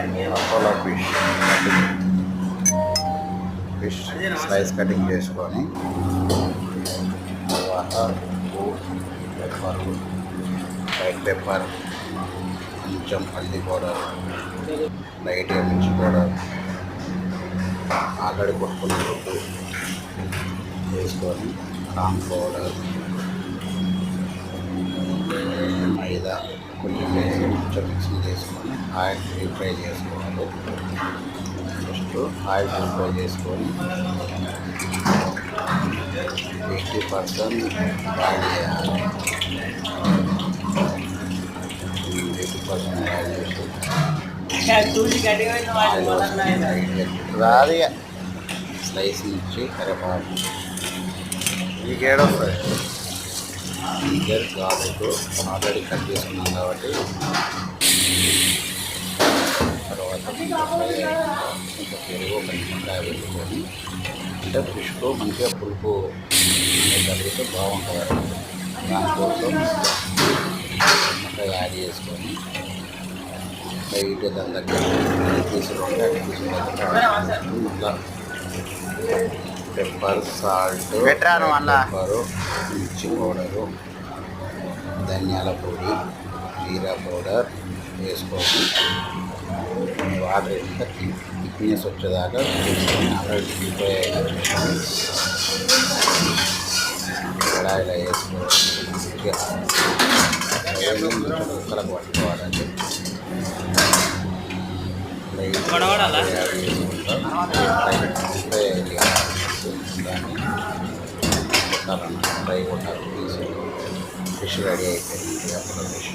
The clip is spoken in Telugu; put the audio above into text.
అపోలో ఫిష్ స్లైస్ కటింగ్ చేసుకొని తర్వాత ఉప్పు, పెప్పర్, వైట్ పెప్పర్, కొంచెం పల్లి పౌడర్, లైట్గా మిర్చి పౌడర్, ఆల్రెడీ కొట్టుకున్న గుడ్డు వేసుకొని కామ్ పౌడర్, మైదా కొంచెం వేసి కొంచెం మిక్సింగ్ చేసుకొని ఆయిల్ డీప్ ఫ్రై చేసుకోవాలి. ఫస్ట్ ఆయిల్ డీప్ ఫ్రై చేసుకొని 80% బాయిల్ చేయాలి. 80% బాయిల్ చేసి రాదు స్లైస్ నుంచి కరివేపాకు మీకేడొస్తుంది జింజర్ గార్లిక్ ఆల్రెడీ కట్ చేసుకున్నాం కాబట్టి తర్వాత కొంచెం పెరుగు ఒక నిమ్మకాయ పెట్టుకొని అంటే ఫిష్లో మంచిగా పులుపు కలిగితే బాగుంటుంది. దానికోసం నిమ్మకాయ యాడ్ చేసుకొని లైట్ దాని దగ్గర పీసులు ఉంటే అటు పీసులు మళ్ళా పెప్పర్, సాల్ట్, పెప్పరు, మిర్చి పౌడరు, ధనియాల పొడి, జీరా పౌడర్ వేసుకొని వాటర్ ఇంకా థిక్నెస్ వచ్చేదాకా తీసుకొని ఆల్రెడీ ప్రిపేర్ అయిన కడాయిలో వేసుకోవాలి. మంచిగా ముక్కలకు పట్టుకోవాలండి. దాన్ని కొట్టాలన్నమాట, ఫ్రై కొట్టాలి. ఫిష్ రెడీ అయిపోయింది. అప్పుడు ఫిష్